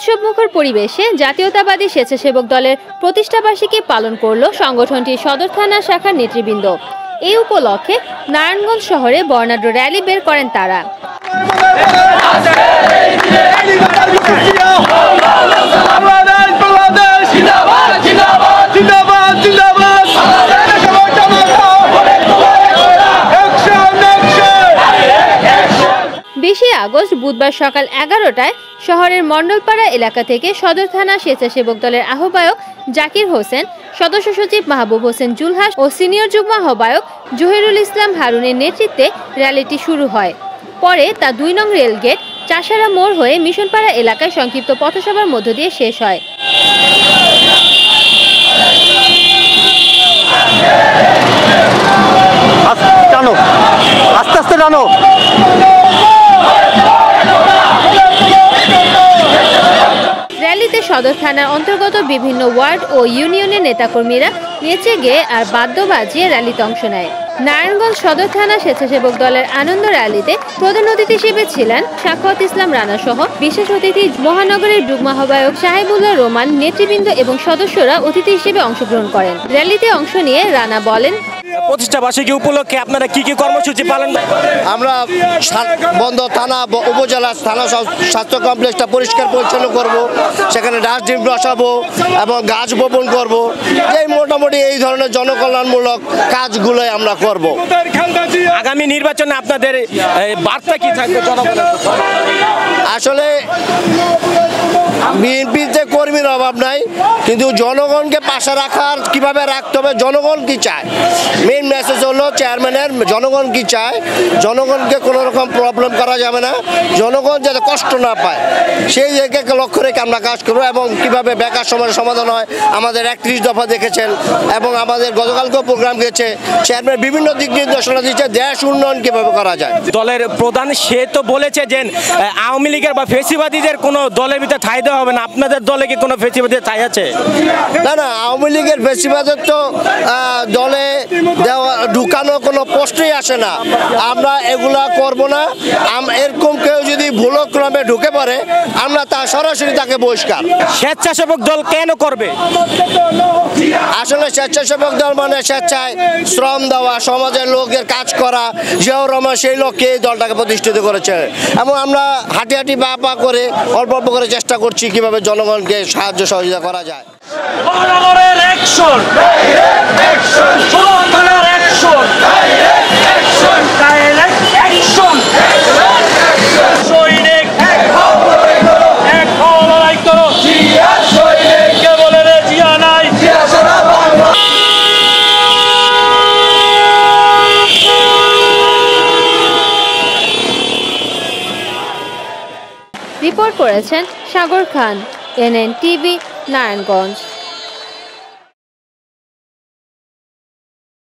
উৎসবমুখর পরিবেশে জাতীয়তাবাদী স্বেচ্ছাসেবক দলের প্রতিষ্ঠাবার্ষিকী পালন করল সংগঠনটির সদর থানা শাখার নেতৃবৃন্দ। এই উপলক্ষে নারায়ণগঞ্জ শহরে বর্ণাঢ্য র্যালি বের করেন তারা। আগস্ট বুধবার সকাল 11টায় শহরের মণ্ডলপাড়া এলাকা থেকে সদর থানা স্বেচ্ছাসেবক দলের আহ্বায়ক জাকির হোসেন, সদস্য সচিব মাহবুব হোসেন জুলহাস ও সিনিয়র যুগ্ম আহ্বায়ক জহিরুল ইসলাম হারুনের নেতৃত্বে র্যালিটি শুরু হয়। পরে তা 2 নং রেলগেট চাষারা মোড় হয়ে মিশনপাড়া এলাকায় সংক্ষিপ্ত পথসভার মধ্য দিয়ে শেষ হয়। আস্তে আস্তে টানো। র্যালিতে সদর থানার অন্তর্গত বিভিন্ন ওয়ার্ড ও ইউনিয়নের নেতাকর্মীরা নেচে গেয়ে আর বাদ্য বাজিয়ে র্যালিতে অংশ নেয়। নারায়ণগঞ্জ সদর থানা স্বেচ্ছাসেবক দলের আনন্দ র্যালিতে প্রধান অতিথি হিসেবে ছিলেন সাখাওয়াত ইসলাম রানা সহ বিশেষ অতিথি মহানগরের যুগ্ম আহ্বায়ক সাহেবুল্লাহ রোমান, নেতৃবৃন্দ এবং সদস্যরা অতিথি হিসেবে অংশগ্রহণ করেন। র্যালিতে অংশ নিয়ে রানা বলেন, প্রতিষ্ঠাবার্ষিকী উপলক্ষে আপনারা কি কি কর্মসূচি পালন? আমরা বন্দর থানা উপজেলা থানা স্বাস্থ্য কমপ্লেক্সটা পরিষ্কার পরিচ্ছন্ন করব, সেখানে ডাস্টবিন বসাবো এবং গাছ বপন করব। এই মোটামুটি এই ধরনের জনকল্যাণমূলক কাজগুলোই আমরা করব। আগামী নির্বাচনে আপনাদের বার্তা কি থাকবে জনগণের? আসলে বিএনপিতে কর্মীর অভাব নাই, কিন্তু জনগণকে পাশে রাখার কিভাবে রাখতে হবে, জনগণ কি চায়, মেইন মেসেজ হলো চেয়ারম্যানের জনগণ কি চায়। জনগণকে কোনো রকম প্রবলেম করা যাবে না, জনগণ যাতে কষ্ট না পায় সেই জায়গাকে লক্ষ্য রেখে আমরা কাজ করবো। এবং কিভাবে বেকার সমস্যার সমাধান হয়, আমাদের 31 দফা দেখেছেন এবং আমাদের গতকালকেও প্রোগ্রাম গেছে, চেয়ারম্যান বিভিন্ন দিক নির্দেশনা দিচ্ছে দেশ উন্নয়ন কিভাবে করা যায়। দলের প্রধান সে তো বলেছে যে আওয়ামী লীগের বা ফেসিবাদীদের কোনো দলের ভিতরে ঠাঁই দেওয়া হবে না। আপনাদের দলে কি কোনো ফেসিবাদীদের ঠাঁই আছে? না না, আওয়ামী লীগের ফেসিবাদের তো দলে ঢুকানো কোনো প্রশ্নই আসে না। আমরা এগুলা করব না। এরকম কেউ যদি ভুলক্রমে ঢুকে পড়ে আমরা তা সরাসরি তাকে বহিষ্কার। স্বেচ্ছাসেবক দল কেন করবে? আসলে স্বেচ্ছাসেবক দল মানে স্বেচ্ছায় শ্রম দেওয়া, সমাজের লোকের কাজ করা। জিয়াউর রহমান সেই লক্ষ্যে এই দলটাকে প্রতিষ্ঠিত করেছে এবং আমরা হাঁটি হাঁটি পা পা করে অল্প অল্প করে চেষ্টা করছি কিভাবে জনগণকে সাহায্য সহযোগিতা করা যায়। রিপোর্ট করেছেন সাগর খান, NN TV, নারায়ণগঞ্জ।